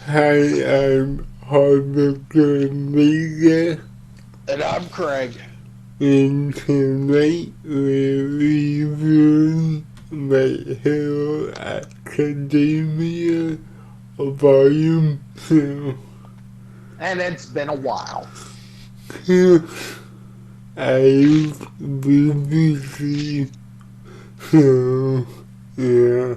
Hi, I'm Harvester Media, And I'm Craig. and tonight we're reviewing My Hero Academia Volume 2. And it's been a while. I've been busy, so yeah.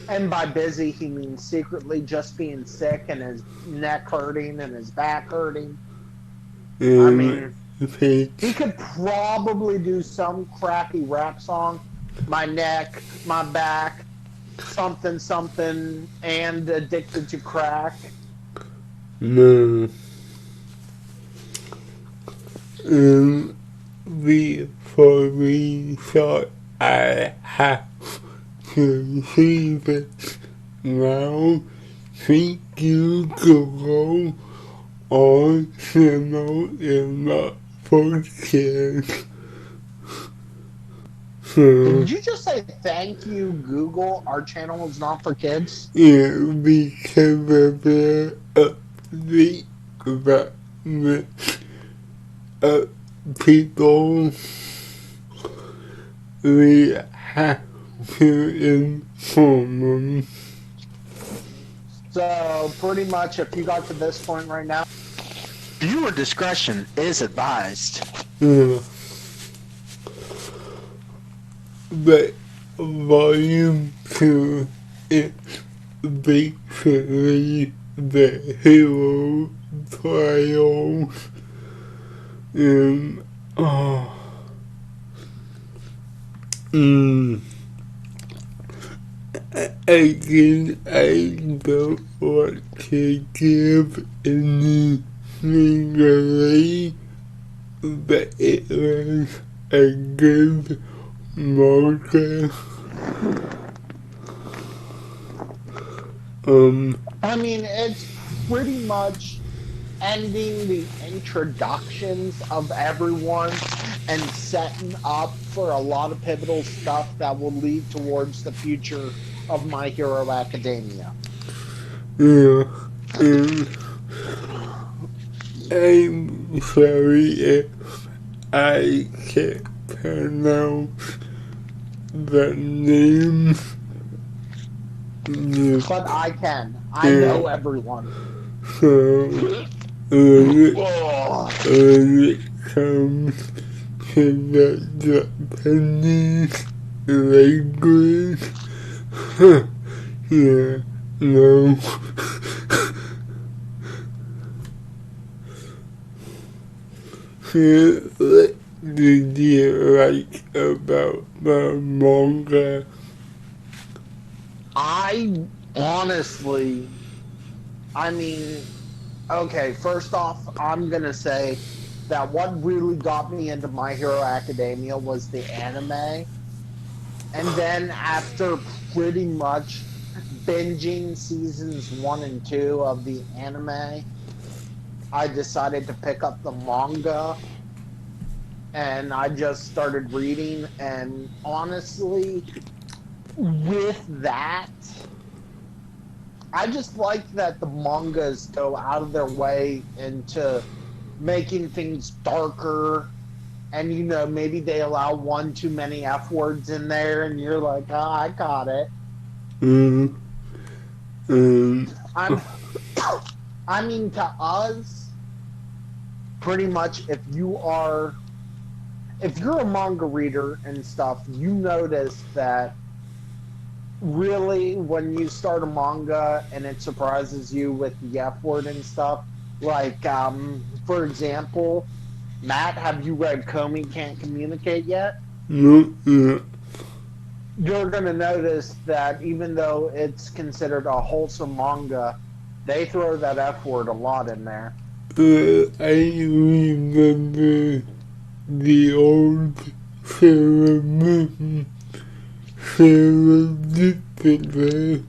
And by busy, he means secretly just being sick and his neck hurting and his back hurting. I And mean, he thanks, could probably do some crappy rap song. My neck, my back, something, something, and addicted to crack. no. Um, Before we start, I have to say this now. Thank you to all channel in the podcast. So, Did you just say thank you, Google? Our channel is not for kids? yeah, because of the update that the people we have to inform them. So, pretty much, if you got to this point right now, viewer discretion is advised. Yeah. But volume 2 is basically the hero trials and mm, again I don't want to give anything away, but it was a good manga. I mean, it's pretty much ending the introductions of everyone and setting up for a lot of pivotal stuff that will lead towards the future of My Hero Academia. Yeah, and I'm sorry if I can't pronounce the name. Yeah, But I can. I yeah. know everyone. So when Oh, it comes to the Japanese language, yeah, no. So what did you like about the manga? I honestly, I mean, okay, first off, I'm going to say that what really got me into My Hero Academia was the anime. And then after pretty much binging seasons one and two of the anime, I decided to pick up the manga and I just started reading. And honestly, with that, I just like that the mangas go out of their way into making things darker. And maybe they allow one too many F words in there, and you're like, oh, I got it. Mm, um, I'm I mean, to us, pretty much, if you're a manga reader and stuff, you notice that really when you start a manga and it surprises you with the F word and stuff. Like, for example, Matt, have you read Comey Can't Communicate yet? no, yeah. You're going to notice that even though it's considered a wholesome manga, they throw that F word a lot in there. I remember the old ceremony, serendipity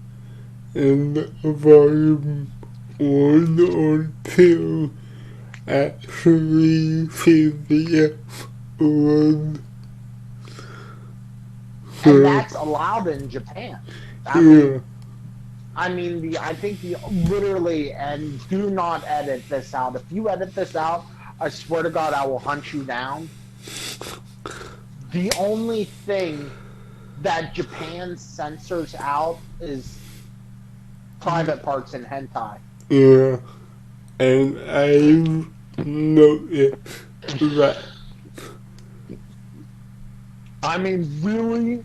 and volume 1 or 2 actually CBF was And so that's allowed in Japan. I yeah, mean, I mean, I think the literally, and do not edit this out. If you edit this out, I swear to God, I will hunt you down. The only thing that Japan censors out is private parts in hentai. Yeah, and I noticed that. I mean, really,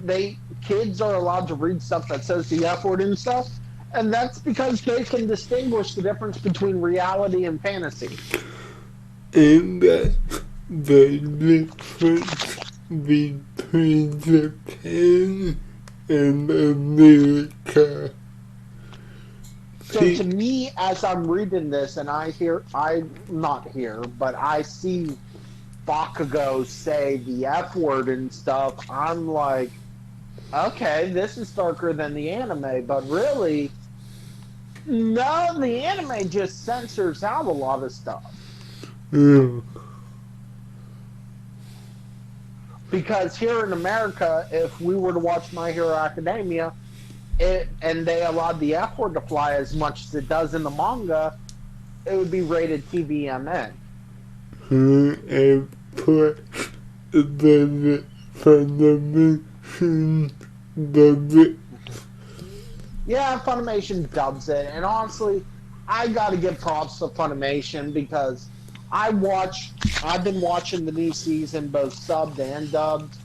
they kids are allowed to read stuff that says the F word and stuff, and that's because they can distinguish the difference between reality and fantasy. And that's the difference between Japan and America. So to me, as I'm reading this, and I'm not here, but I see Bakugo say the F word and stuff, I'm like, okay, this is darker than the anime, but really, no, the anime just censors out a lot of stuff. Yeah. Because here in America, if we were to watch My Hero Academia, and they allowed the F word to fly as much as it does in the manga, it would be rated TVMN. And plus, the Funimation does it. Yeah, Funimation dubs it, and honestly, I got to give props to Funimation because I've been watching the new season both subbed and dubbed,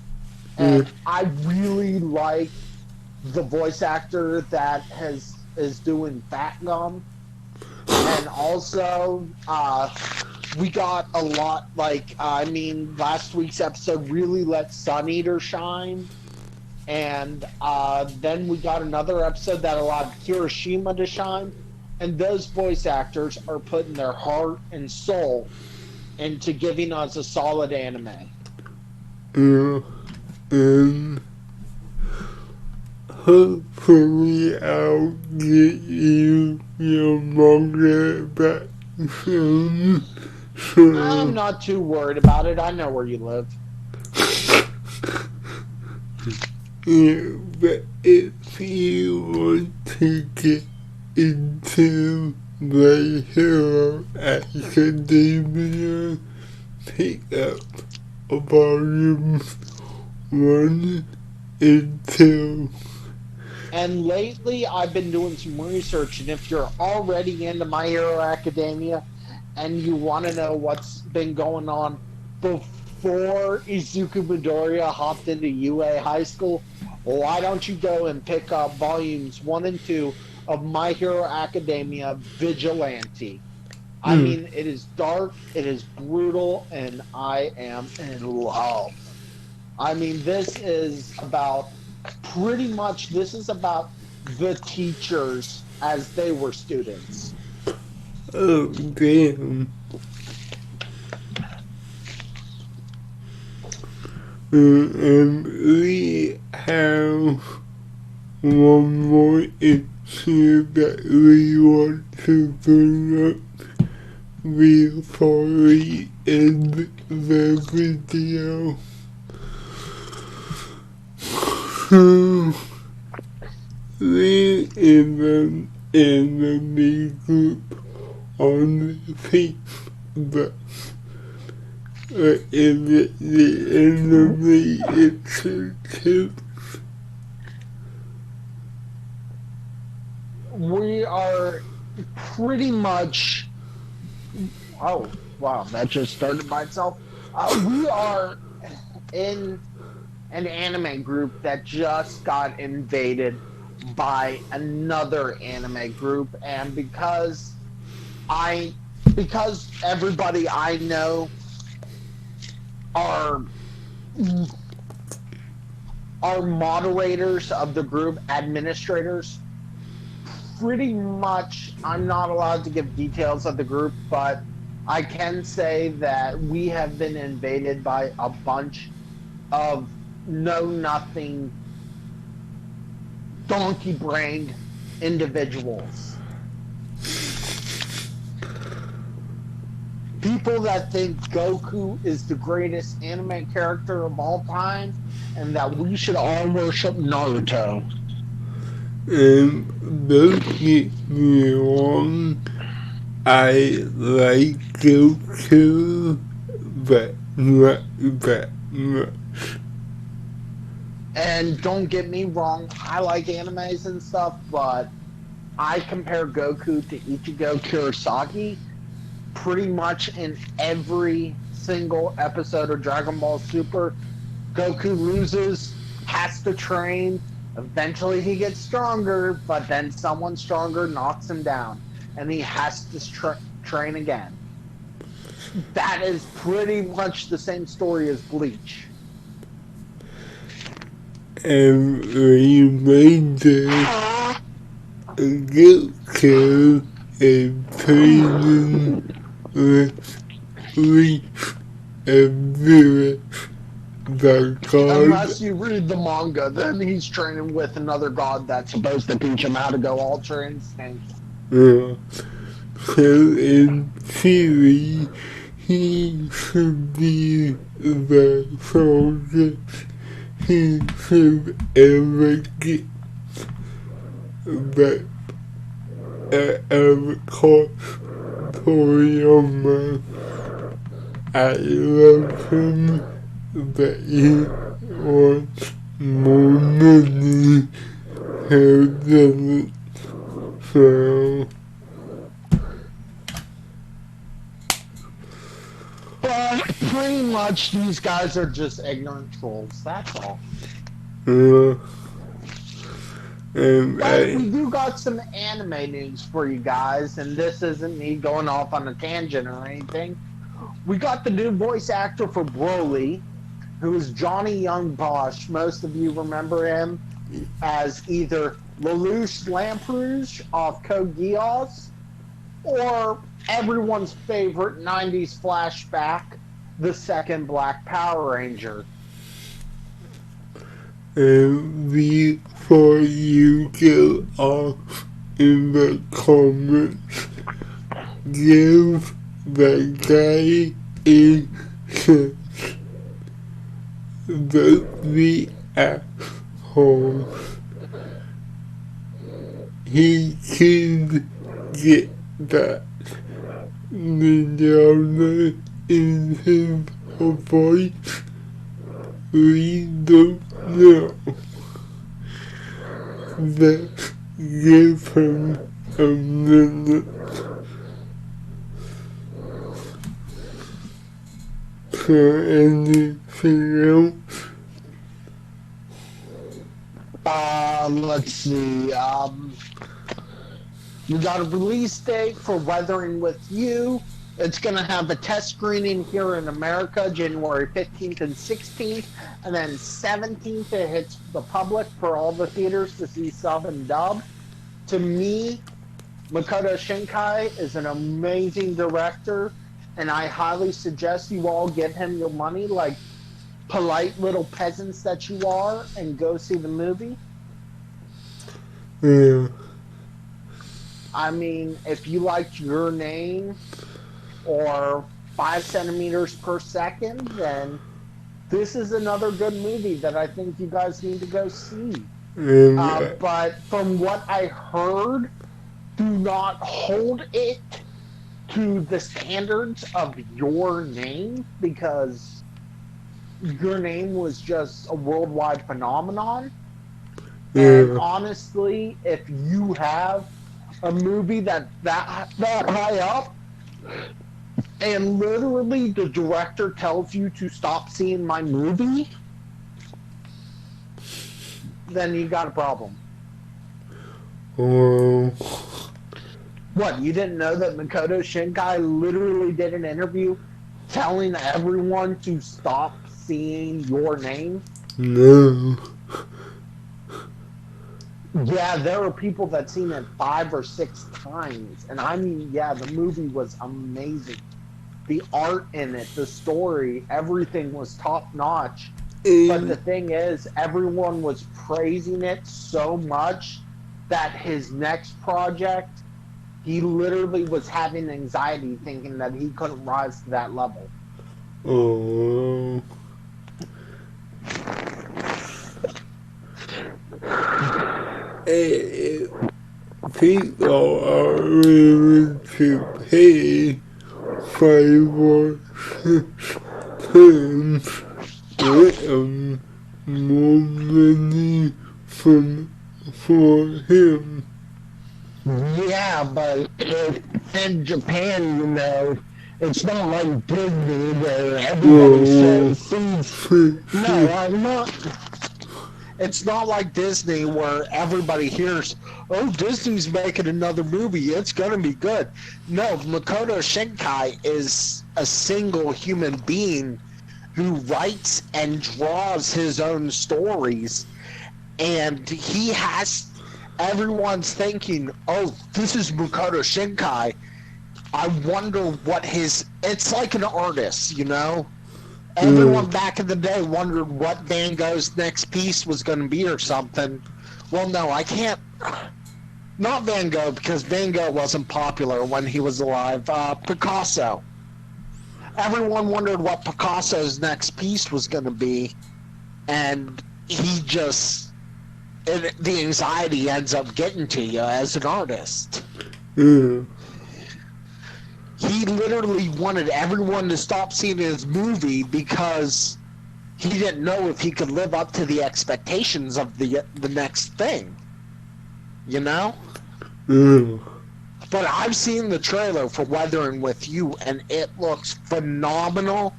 and I really like the voice actor that is doing Fat Gum, and also we got a lot I mean, last week's episode really let Sun Eater shine. And then we got another episode that allowed Kirishima to shine. And those voice actors are putting their heart and soul into giving us a solid anime. Yeah. And hopefully I'll get you your manga back soon. I'm not too worried about it. I know where you live. Yeah, but if you want to get into the Hero Academia, pick up volumes 1 and 2. And lately, I've been doing some research, and if you're already into My Hero Academia and you want to know what's been going on before Izuku Midoriya hopped into UA High School, why don't you go and pick up volumes 1 and 2 of My Hero Academia Vigilante? I mean, it is dark, it is brutal, and I am in love. I mean, this is about the teachers as they were students. Oh, damn. And we have one more issue that we want to bring up before we end the video. There is an anime group on Facebook. Is it the Anime Institute? We are pretty much. Oh, wow, that just started by itself. We are in an anime group that just got invaded by another anime group, and because everybody I know are moderators of the group, administrators. Pretty much, I'm not allowed to give details of the group, but I can say that we have been invaded by a bunch of know-nothing, donkey-brained individuals. People that think Goku is the greatest anime character of all time and that we should all worship Naruto. Don't get me wrong, I like Goku, but not that much. And don't get me wrong, I like animes and stuff, but I compare Goku to Ichigo Kurosaki pretty much in every single episode of Dragon Ball Super. Goku loses, has to train. Eventually, he gets stronger, but then someone stronger knocks him down, and he has to train again. That is pretty much the same story as Bleach. And reminder, Goku is training with a village. The god. Unless you read the manga, then he's training with another god that's supposed to teach him how to go Ultra Instinct. So in theory, he should be the strongest he should ever get. But of course, Toriyama, I love him, but he wants more money. Who doesn't? So, But pretty much these guys are just ignorant trolls, that's all. and But we do got some anime news for you guys, and this isn't me going off on a tangent or anything. We got the new voice actor for Broly, who is Johnny Young Bosch. Most of you remember him as either Lelouch Lamperouge of Code Geass, or everyone's favorite 90s flashback, the second Black Power Ranger. And before you go off in the comments, give the guy a chance. Don't be asshole. He can get that Ninjana in his voice. We don't know. Let's give him a minute. So anything else? Let's see. We got a release date for Weathering with You. It's going to have a test screening here in America, January 15th and 16th, and then 17th it hits the public for all the theaters to see sub and dub. To me, Makoto Shinkai is an amazing director, and I highly suggest you all give him your money like polite little peasants that you are and go see the movie. Yeah. I mean, if you liked Your Name or 5 centimeters per second, then this is another good movie that I think you guys need to go see. But from what I heard, do not hold it to the standards of Your Name, because Your Name was just a worldwide phenomenon. And honestly, if you have a movie that high up, and literally the director tells you to stop seeing my movie, then you got a problem. What, you didn't know that Makoto Shinkai literally did an interview telling everyone to stop seeing Your Name? No. Yeah, there are people that seen it 5 or 6 times, and I mean, yeah, the movie was amazing. The art in it, the story, everything was top notch. But the thing is, everyone was praising it so much that his next project, he literally was having anxiety thinking that he couldn't rise to that level. Oh. eh, people are willing to pay 5 or 6 times more money for him. Yeah, but in Japan, you know, it's not like Disney where everybody Whoa, sees. No, whoa. I'm not. It's not like Disney where everybody hears, "Oh, Disney's making another movie. It's gonna be good." No, Makoto Shinkai is a single human being who writes and draws his own stories, and he has. Everyone's thinking, "Oh, this is Makoto Shinkai. I wonder what his." It's like an artist, you know. Everyone back in the day wondered what Van Gogh's next piece was going to be or something. Well, no, I can't. Not Van Gogh, because Van Gogh wasn't popular when he was alive. Picasso. Everyone wondered what Picasso's next piece was going to be, and he just. The anxiety ends up getting to you as an artist. He literally wanted everyone to stop seeing his movie because he didn't know if he could live up to the expectations of the next thing. You know? But I've seen the trailer for Weathering with You, and it looks phenomenal.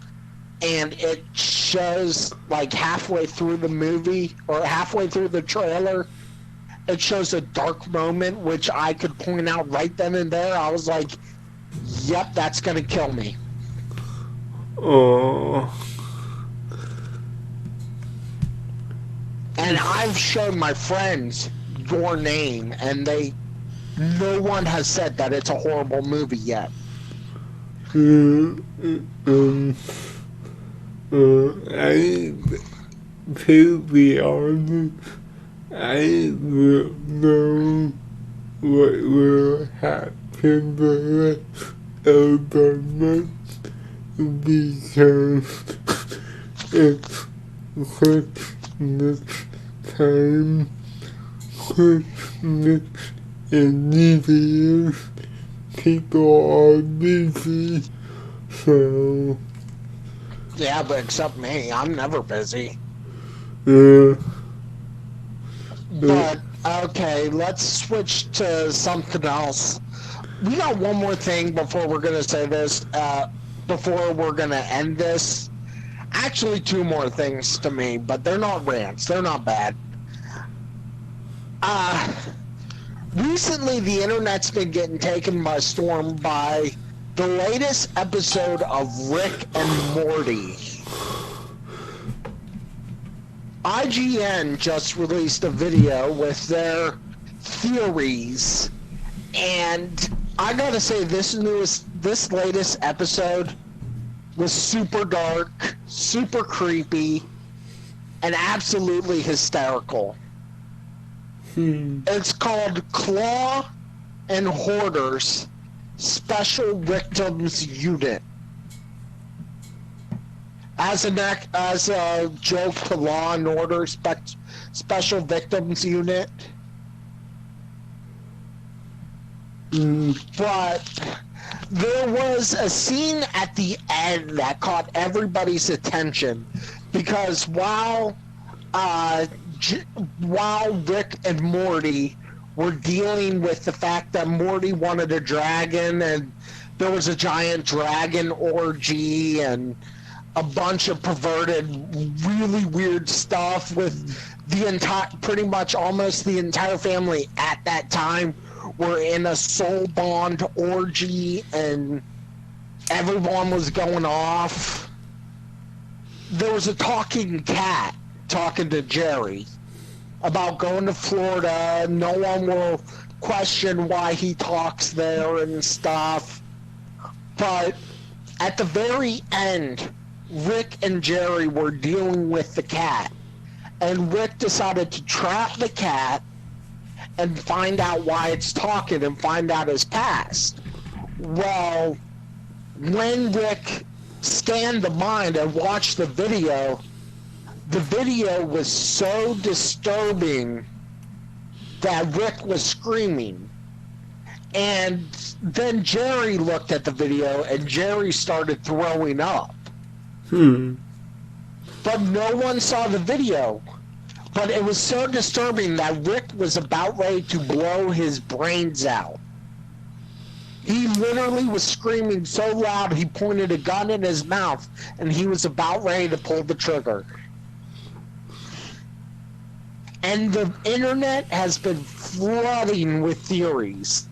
And it shows, like, halfway through the movie, or halfway through the trailer, it shows a dark moment, which I could point out right then and there. I was like, yep, that's going to kill me. Oh. And I've shown my friends Your Name, and no one has said that it's a horrible movie yet. I, to be honest, I don't know what will happen the rest of the month because it's Christmas time, Christmas and New Year's, people are busy, so... Yeah, but except me, I'm never busy. But, okay, let's switch to something else. We got one more thing before we're going to say this, before we're going to end this. Actually, two more things to me, but they're not rants. They're not bad. Recently, the internet's been getting taken by storm by the latest episode of Rick and Morty. IGN just released a video with their theories, and I gotta say, this latest episode was super dark, super creepy, and absolutely hysterical. It's called Claw and Hoarders Special Victims Unit. As a joke to Law and Order Special Victims Unit. But there was a scene at the end that caught everybody's attention because while Rick and Morty were dealing with the fact that Morty wanted a dragon and there was a giant dragon orgy and a bunch of perverted, really weird stuff with pretty much almost the entire family at that time were in a soul bond orgy and everyone was going off. There was a talking cat talking to Jerry about going to Florida. No one will question why he talks there and stuff. But at the very end, Rick and Jerry were dealing with the cat. And Rick decided to trap the cat and find out why it's talking and find out his past. Well, when Rick scanned the mind and watched the video was so disturbing that Rick was screaming. And then Jerry looked at the video and Jerry started throwing up. But no one saw the video. But it was so disturbing that Rick was about ready to blow his brains out. He literally was screaming so loud he pointed a gun in his mouth and he was about ready to pull the trigger. And the internet has been flooding with theories.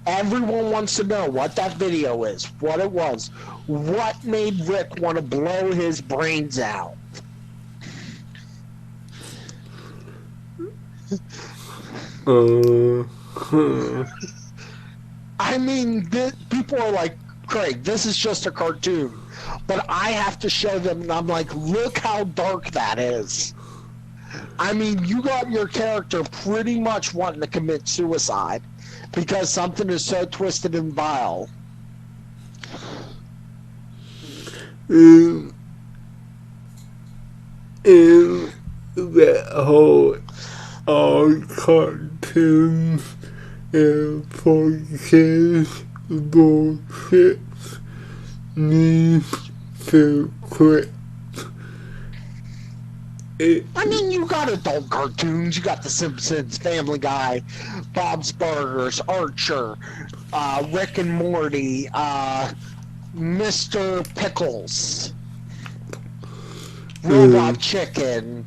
Everyone wants to know what that video is, what it was, what made Rick want to blow his brains out. I mean, people are like, Craig, this is just a cartoon. But I have to show them, and I'm like, look how dark that is. I mean, you got your character pretty much wanting to commit suicide because something is so twisted and vile. In that whole all cartoons and for kids bullshit needs to quit. I mean, you got adult cartoons. You got The Simpsons, Family Guy, Bob's Burgers, Archer, Rick and Morty, Mr. Pickles, Robot Chicken.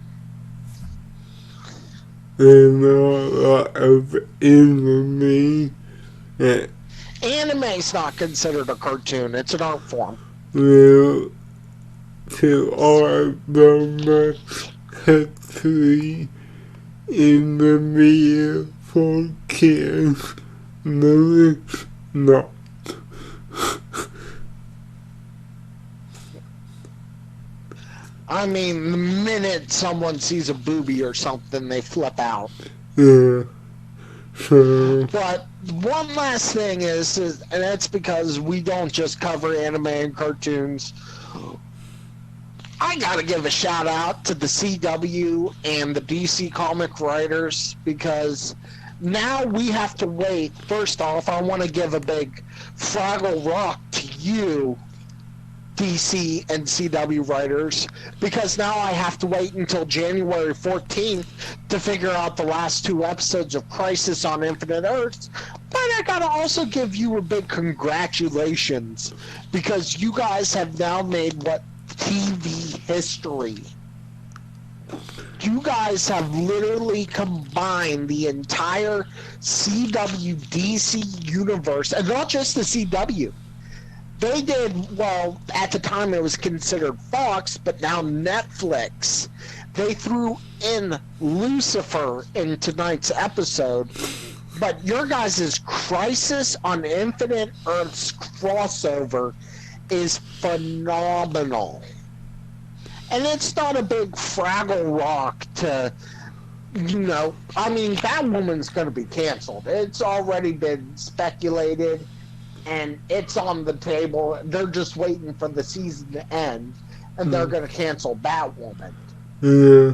And a lot of anime that Anime's not considered a cartoon. It's an art form. will to all the much history in the media for kids. No, it's not. I mean, the minute someone sees a boobie or something, they flip out. Yeah. So, But one last thing is, and that's because we don't just cover anime and cartoons. I gotta give a shout out to the CW and the DC comic writers because now we have to wait. First off, I want to give a big Fraggle Rock to you, DC and CW writers, because now I have to wait until January 14th to figure out the last 2 episodes of Crisis on Infinite Earths. But I gotta also give you a big congratulations because you guys have now made what TV history. You guys have literally combined the entire CW DC universe, and not just the CW. They did, well, at the time it was considered Fox, but now Netflix. They threw in Lucifer in tonight's episode, but your guys' Crisis on Infinite Earths crossover is phenomenal. And it's not a big Fraggle Rock to, I mean, that woman's going to be canceled. It's already been speculated, and it's on the table. They're just waiting for the season to end, and they're going to cancel Batwoman. yeah.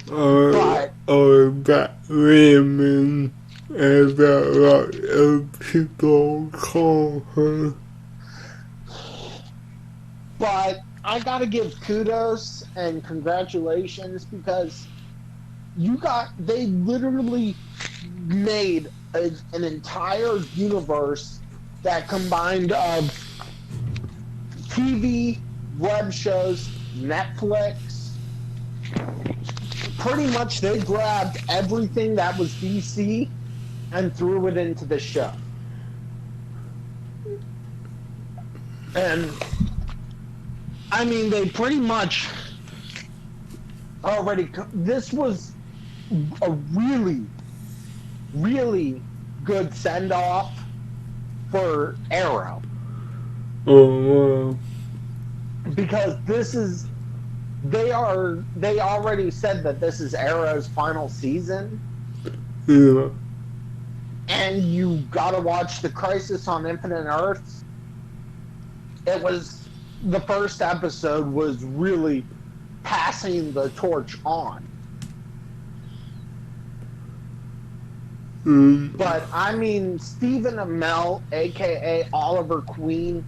But Or Batwoman, as a lot of people call her. But I gotta give kudos and congratulations because they literally made an entire universe that combined of TV, web shows, Netflix. Pretty much they grabbed everything that was DC and threw it into the show. And I mean, they pretty much already. This was a really, really good send off for Arrow. Oh, wow. Because they already said that this is Arrow's final season. Yeah. And you gotta watch the Crisis on Infinite Earths. The first episode was really passing the torch on. But I mean, Stephen Amell, aka Oliver Queen,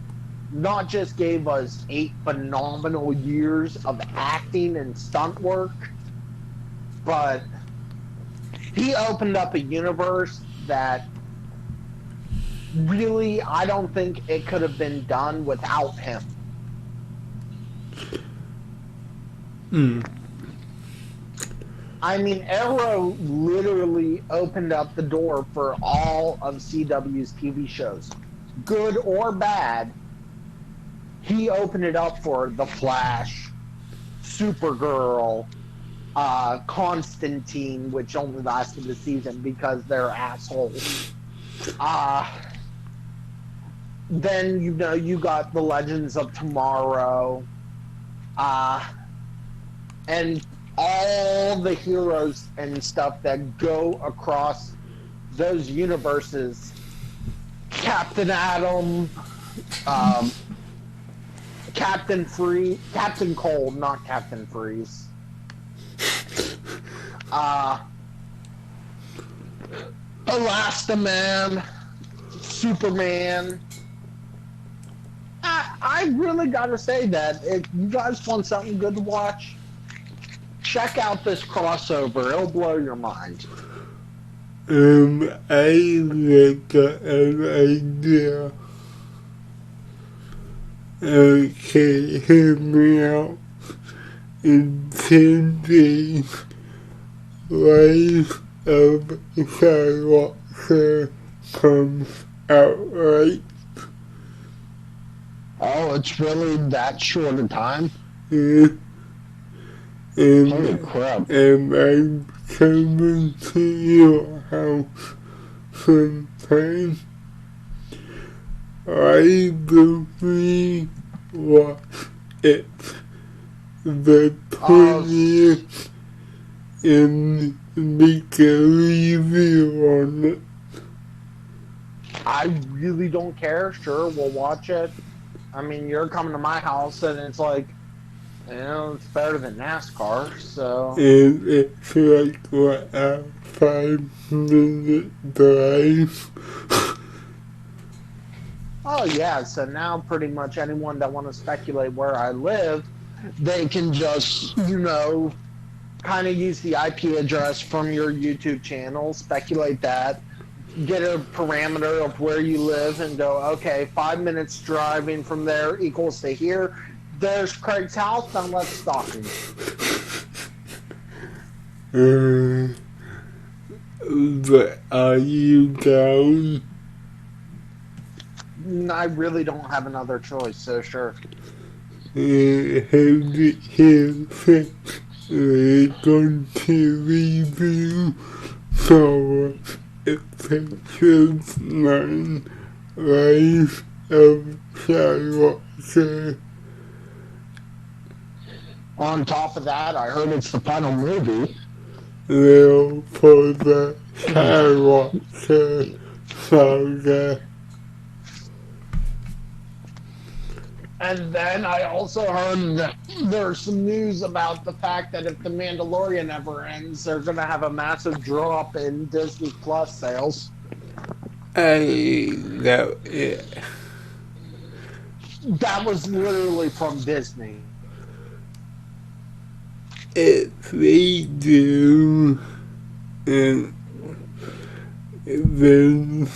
not just gave us 8 phenomenal years of acting and stunt work, but he opened up a universe that really I don't think it could have been done without him. I mean, Arrow literally opened up the door for all of CW's TV shows, good or bad. He opened it up for The Flash, Supergirl, Constantine, which only lasted a season because they're assholes. Then you got the Legends of Tomorrow, and all the heroes and stuff that go across those universes. Captain Atom, Captain Cold, not Captain Freeze. Elastaman, Superman. I really gotta say that if you guys want something good to watch, check out this crossover. It'll blow your mind. I like an idea. Okay, hear me out. In 10 days, Rise of Skywalker comes out, right? Oh, it's really that short a time? Yeah. Holy crap. And I'm coming to your house sometime. I believe watch it. The 20th and make a review on it. I really don't care. Sure, we'll watch it. I mean, you're coming to my house, and it's like, it's better than NASCAR, so... And it's like, what, a 5-minute drive? Oh, yeah, so now pretty much anyone that want to speculate where I live, they can just, kind of use the IP address from your YouTube channel, speculate that, get a parameter of where you live and go, okay, 5 minutes driving from there equals to here. There's Craig's house, now let's stalk him. But are you down? I really don't have another choice, so sure. Have you heard we're going to review Star Episode 9, Rise of Skywalker. On top of that, I heard it's the final movie. Now for the Skywalker saga. And then I also heard that there's some news about the fact that if The Mandalorian ever ends, they're going to have a massive drop in Disney Plus sales. I know it. That was literally from Disney. If they do, and then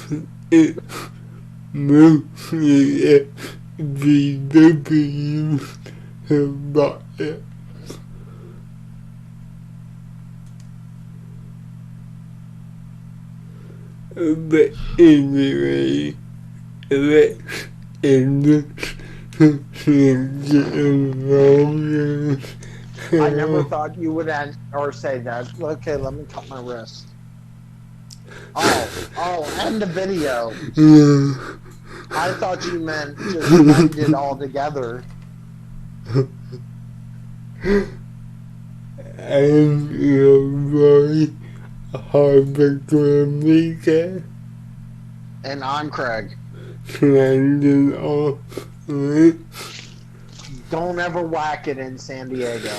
it's mostly GW have bought it. But anyway, let's end this and get along. I never thought you would end or say that. Okay, let me cut my wrist. Oh, end the video. I thought you meant just end it all together. I'm your boy, Harvard. And I'm Craig. Landing off. Don't ever whack it in San Diego.